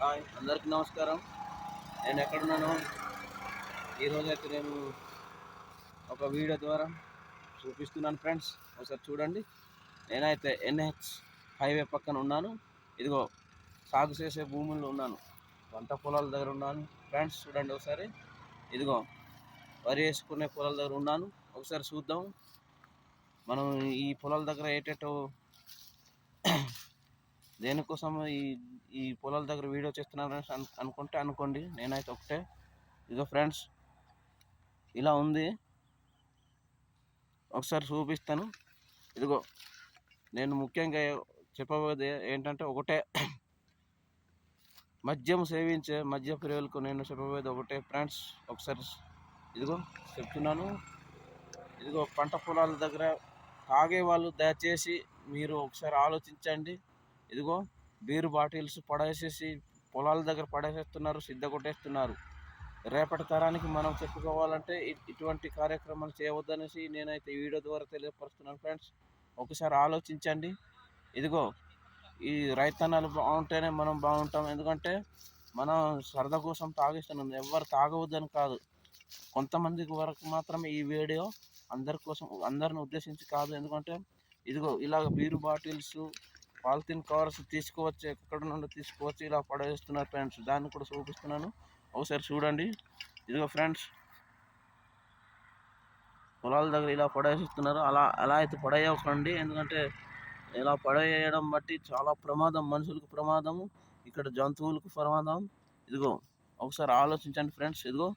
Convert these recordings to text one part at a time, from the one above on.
Hi అందరికి నమస్కారం. నేను ఎక్కడున్నాను ఈరోజైతే నేను ఒక వీడియో ద్వారా చూపిస్తున్నాను ఫ్రెండ్స్. ఒకసారి చూడండి. నేనైతే NH హైవే పక్కన ఉన్నాను. ఇదిగో సాగు చేసే భూముల్లో ఉన్నాను, పంట పొలాల దగ్గర ఉన్నాను ఫ్రెండ్స్. చూడండి ఒకసారి. ఇదిగో వరి వేసుకునే పొలాల దగ్గర ఉన్నాను. ఒకసారి చూద్దాం మనం ఈ పొలాల దగ్గర ఏటేటో దేనికోసం ఈ పొలాల దగ్గర వీడియో చేస్తున్నాను అనుకోండి. నేనైతే ఒకటే, ఇదిగో ఫ్రెండ్స్ ఇలా ఉంది. ఒకసారి చూపిస్తాను. ఇదిగో నేను ముఖ్యంగా చెప్పబోయేది ఏంటంటే ఒకటే, మద్యం సేవించే మద్య ప్రియులకు నేను చెప్పబోయేది ఒకటే ఫ్రెండ్స్. ఒకసారి ఇదిగో చెప్తున్నాను. ఇదిగో పంట పొలాల దగ్గర తాగే వాళ్ళు దయచేసి మీరు ఒకసారి ఆలోచించండి. ఇదిగో బీరు బాటిల్స్ పడేసేసి పొలాల దగ్గర పడేసేస్తున్నారు, సిద్ధ కొట్టేస్తున్నారు. రేపటి తరానికి మనం చెప్పుకోవాలంటే ఇటువంటి కార్యక్రమాలు చేయవద్దనేసి నేనైతే ఈ వీడియో ద్వారా తెలియపరుస్తున్నాను ఫ్రెండ్స్. ఒకసారి ఆలోచించండి. ఇదిగో ఈ రైతన్నలు బాగుంటేనే మనం బాగుంటాం. ఎందుకంటే మనం సరదా కోసం తాగిస్తున్నాం, ఎవరు తాగవద్దని కాదు. కొంతమందికి వరకు మాత్రమే ఈ వీడియో, అందరి కోసం, అందరిని ఉద్దేశించి కాదు. ఎందుకంటే ఇదిగో ఇలాగ బీరు బాటిల్స్, పాలిథిన్ కవర్స్ తీసుకువచ్చి ఎక్కడి నుండి తీసుకువచ్చి ఇలా పడేస్తున్నారు ఫ్రెండ్స్. దాన్ని కూడా చూపిస్తున్నాను, ఒకసారి చూడండి. ఇదిగో ఫ్రెండ్స్ పొలాల దగ్గర ఇలా పడేస్తున్నారు. అలా అయితే పడేయకండి. ఎందుకంటే ఇలా పడేయడం బట్టి చాలా ప్రమాదం, మనుషులకు ప్రమాదము, ఇక్కడ జంతువులకు ప్రమాదం. ఇదిగో ఒకసారి ఆలోచించండి ఫ్రెండ్స్. ఇదిగో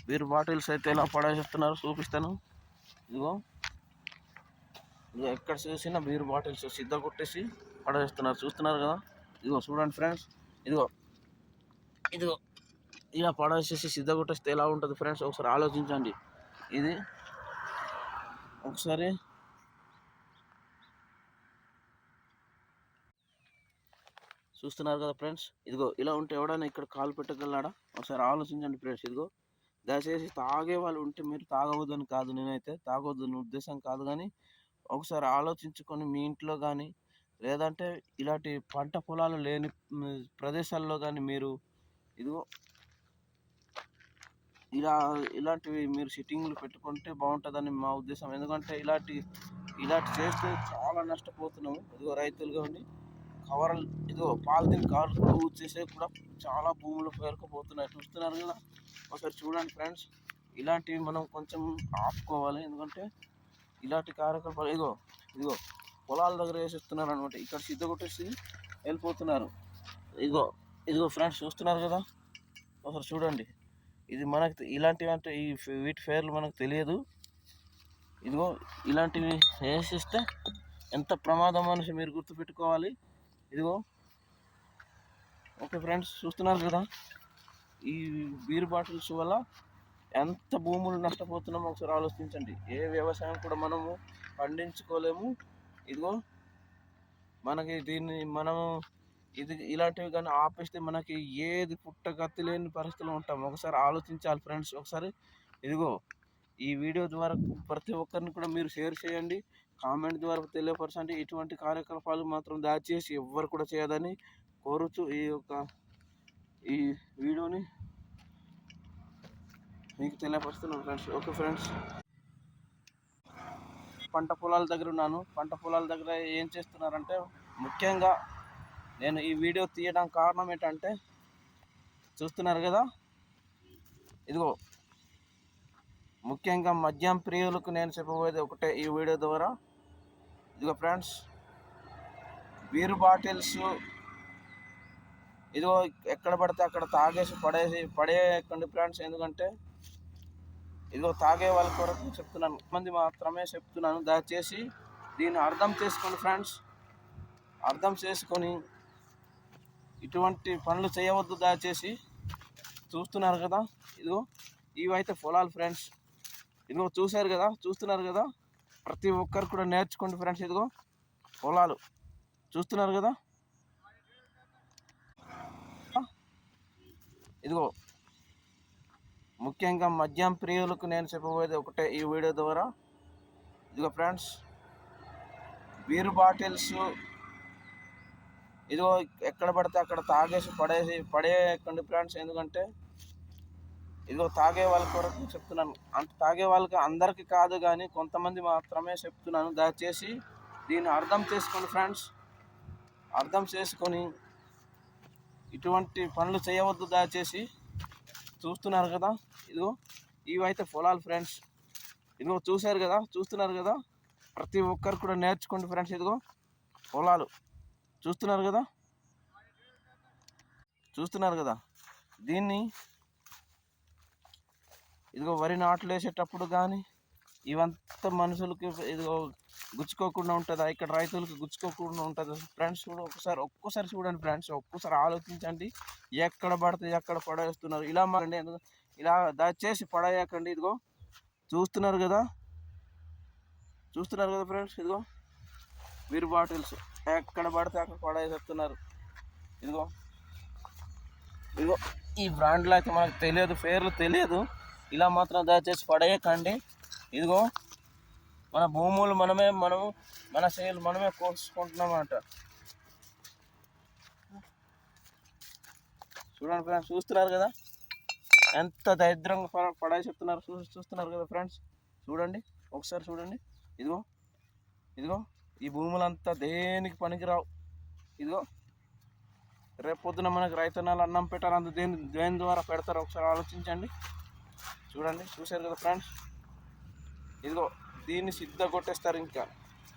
బీర్ బాటిల్స్ అయితే ఎలా పడేస్తున్నారు చూపిస్తాను. ఇదిగో ఎక్కడ చూసినా బీర్ బాటిల్స్ సిద్ధ కొట్టేసి పడేస్తున్నారు, చూస్తున్నారు కదా. ఇదిగో చూడండి ఫ్రెండ్స్. ఇదిగో ఇదిగో ఇలా పడేసేసి సిద్ధ కొట్టేస్తే ఎలా ఉంటుంది ఫ్రెండ్స్, ఒకసారి ఆలోచించండి. ఇది ఒకసారి చూస్తున్నారు కదా ఫ్రెండ్స్. ఇదిగో ఇలా ఉంటే ఎవడైనా ఇక్కడ కాలు పెట్టగలడా, ఒకసారి ఆలోచించండి ఫ్రెండ్స్. ఇదిగో దయచేసి తాగే వాళ్ళు ఉంటే మీరు తాగవద్దని కాదు, నేనైతే తాగవద్దని ఉద్దేశం కాదు, కానీ ఒకసారి ఆలోచించుకొని మీ ఇంట్లో కానీ లేదంటే ఇలాంటి పంట పొలాలు లేని ప్రదేశాల్లో కానీ మీరు ఇదిగో ఇలాంటివి మీరు సిట్టింగ్లు పెట్టుకుంటే బాగుంటుందని మా ఉద్దేశం. ఎందుకంటే ఇలాంటి చేస్తే చాలా నష్టపోతున్నాము. ఇదిగో రైతులుగా ఉండి కవర్లు, ఇదిగో పాలిథిన్ కవర్లు కూడా యూజ్ చేసే కూడా చాలా భూములు పేరుకుపోతున్నాయి, చూస్తున్నారు కదా. ఒకసారి చూడండి ఫ్రెండ్స్. ఇలాంటివి మనం కొంచెం ఆపుకోవాలి. ఎందుకంటే ఇలాంటి కార్యక్రమాలు ఇదిగో పొలాల దగ్గర వేసేస్తున్నారు అనమాట. ఇక్కడ సిద్ధ కొట్టేసి వెళ్ళిపోతున్నారు. ఇదిగో ఫ్రెండ్స్ చూస్తున్నారు కదా. ఒకసారి చూడండి. ఇది మనకు ఇలాంటివి అంటే వీటి పేర్లు మనకు తెలియదు. ఇదిగో ఇలాంటివి వేసిస్తే ఎంత ప్రమాదం అనేసి మీరు గుర్తుపెట్టుకోవాలి. ఇదిగో ఓకే ఫ్రెండ్స్ చూస్తున్నారు కదా. ఈ బీర్ బాటిల్స్ వల్ల ఎంత భూములు నష్టపోతున్నామో ఒకసారి ఆలోచించండి. ఏ వ్యవసాయం కూడా మనము పండించుకోలేము. ఇదిగో మనకి ఇలాంటివి కానీ ఆపేస్తే మనకి ఏది పుట్టగతి లేని పరిస్థితుల్లో ఉంటాం. ఒకసారి ఆలోచించాలి ఫ్రెండ్స్. ఒకసారి ఇదిగో ఈ వీడియో ద్వారా ప్రతి ఒక్కరిని కూడా మీరు షేర్ చేయండి, కామెంట్ ద్వారా తెలియపరచండి. ఇటువంటి కార్యకలాపాలు మాత్రం దయచేసి ఎవ్వరు కూడా చేయదని కోరుతూ ఈ వీడియోని మీకు తెలియపరుస్తున్నాను ఫ్రెండ్స్. ఓకే ఫ్రెండ్స్, పంట పొలాల దగ్గర ఉన్నాను. పంట పొలాల దగ్గర ఏం చేస్తున్నారంటే, ముఖ్యంగా నేను ఈ వీడియో తీయడం కారణం ఏంటంటే, చూస్తున్నారు కదా. ఇదిగో ముఖ్యంగా మద్యం ప్రియులకు నేను చెప్పబోయేది ఒకటే ఈ వీడియో ద్వారా. ఇదిగో ఫ్రెండ్స్ బీరు బాటిల్స్ ఇదిగో ఎక్కడ పడితే అక్కడ తాగేసి పడేయకండి ఫ్రెండ్స్. ఎందుకంటే ఇదిగో తాగే వాళ్ళ కొరకు చెప్తున్నాను, మంది మాత్రమే చెప్తున్నాను. దయచేసి దీన్ని అర్థం చేసుకోండి ఫ్రెండ్స్. అర్థం చేసుకొని ఇటువంటి పనులు చేయవద్దు దయచేసి. చూస్తున్నారు కదా. ఇదిగో ఇవైతే పొలాలు ఫ్రెండ్స్. ఇదిగో చూస్తున్నారు కదా. ప్రతి ఒక్కరు కూడా నేర్చుకోండి ఫ్రెండ్స్. ఇదిగో పొలాలు చూస్తున్నారు కదా. ఇదిగో ముఖ్యంగా మద్యం ప్రియులకు నేను చెప్పబోయేది ఒకటే ఈ వీడియో ద్వారా. ఇదిగో ఫ్రెండ్స్ బీరు బాటిల్స్ ఇదిగో ఎక్కడ పడితే అక్కడ తాగేసి పడేయకండి ఫ్రెండ్స్. ఎందుకంటే ఇదిగో తాగే వాళ్ళ కొరకు చెప్తున్నాను. అంత తాగే వాళ్ళకి అందరికీ కాదు కానీ కొంతమంది మాత్రమే చెప్తున్నాను. దయచేసి దీన్ని అర్థం చేసుకోండి ఫ్రెండ్స్. అర్థం చేసుకొని ఇటువంటి పనులు చేయవద్దు దయచేసి. చూస్తున్నారు కదా, ఇదిగో ఇవైతే పొలాలు ఫ్రెండ్స్. ఇదిగో చూస్తున్నారు కదా, ప్రతి ఒక్కరు కూడా నేర్చుకోండి ఫ్రెండ్స్. ఇదిగో పొలాలు చూస్తున్నారు కదా. దీన్ని ఇదిగో వరి నాట్లు వేసేటప్పుడు కానీ ఇవంతా మనుషులకి ఇదిగో గుచ్చుకోకుండా ఉంటుందా, ఇక్కడ రైతులకు గుచ్చుకోకుండా ఉంటుంది ఫ్రెండ్స్. ఒక్కసారి చూడండి ఫ్రెండ్స్, ఒక్కసారి ఆలోచించండి. ఎక్కడ పడితే ఎక్కడ పడేస్తున్నారు ఇలా మారండి. ఇలా దయచేసి పడేయకండి. ఇదిగో చూస్తున్నారు కదా ఫ్రెండ్స్. ఇదిగో బీర్ బాటిల్స్ ఎక్కడ పడితే అక్కడ పడేస్తున్నారు. ఇదిగో ఈ బ్రాండ్లు అయితే మనకు తెలియదు, పేర్లు తెలియదు. ఇలా మాత్రం దయచేసి పడేయకండి. ఇదిగో మన భూములు మన చేలు మనమే కోసుకుంటున్నామన్నమాట. చూడండి ఫ్రెండ్స్, చూస్తున్నారు కదా ఎంత దరిద్రంగా పడేస్తున్నారు. చూస్తున్నారు కదా ఫ్రెండ్స్. చూడండి, ఒకసారి చూడండి. ఇదిగో ఈ భూములంతా దేనికి పనికిరావు. ఇదిగో రేపు పొద్దున మనకు రైతన్నాలు అన్నం పెట్టాలి, దేని ద్వారా పెడతారు ఒకసారి ఆలోచించండి. చూశారు కదా ఫ్రెండ్స్. ఇదిగో దీన్ని సిద్ధ కొట్టేస్తారు. ఇంకా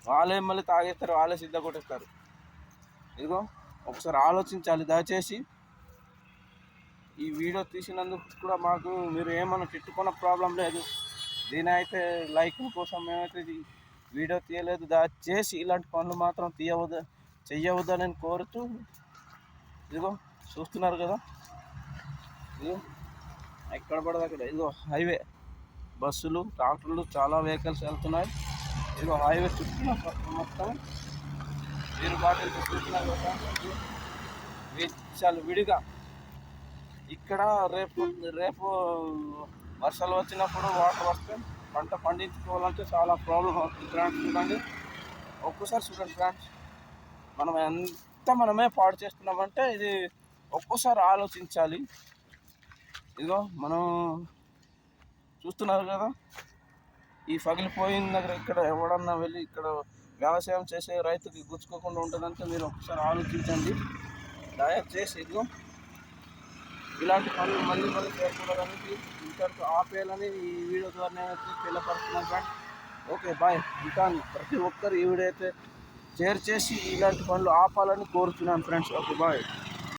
వాళ్ళే మళ్ళీ తాగేస్తారు, వాళ్ళే సిద్ధ కొట్టేస్తారు. ఇదిగో ఒకసారి ఆలోచించాలి దయచేసి. ఈ వీడియో తీసినందుకు కూడా మాకు మీరు ఏమన్నా తిట్టుకున్న ప్రాబ్లం లేదు. దీని అయితే లైక్ కోసం మేమైతే వీడియో తీయలేదు. దయచేసి ఇలాంటి పనులు మాత్రం చెయ్యవద్దని నేను కోరుతూ, ఇదిగో చూస్తున్నారు కదా, ఇదిగో ఎక్కడ పడదు అక్కడ. ఇదిగో హైవే, బస్సులు, ట్రాక్టర్లు, చాలా వెహికల్స్ వెళ్తున్నాయి. ఇదిగో హైవే చుట్టూ మొత్తం బీర్ బాటిల్స్ చూస్తున్నారు కదా. చాలా విడిగా ఇక్కడ రేపు వర్షాలు వచ్చినప్పుడు వాటర్ వస్తే పంట పండించుకోవాలంటే చాలా ప్రాబ్లం అవుతుంది ఫ్రెండ్స్. చూడండి, ఒక్కసారి చూడండి ఫ్రెండ్స్. మనమే పాడు చేస్తున్నామంటే ఇది ఒక్కసారి ఆలోచించాలి. ఇదిగో మనం చూస్తున్నారు కదా, ఈ పగిలిపోయిన దగ్గర ఇక్కడ ఎవడన్నా వెళ్ళి ఇక్కడ వ్యవసాయం చేసే రైతుకి గుచ్చుకోకుండా ఉంటుందంటే మీరు ఒకసారి ఆలోచించండి దయచేసి. ఇదిగో ఇలాంటి పనులు మళ్ళీ చేయకూడదని ఇంతవరకు ఆపేయాలని ఈ వీడియో ద్వారా నేను తెలియపరుస్తున్నాను ఫ్రెండ్స్. Okay bye. ఉంటాను. ప్రతి ఒక్కరు ఈ వీడియో అయితే షేర్ చేసి ఇలాంటి పనులు ఆపాలని కోరుతున్నాను ఫ్రెండ్స్. Okay bye.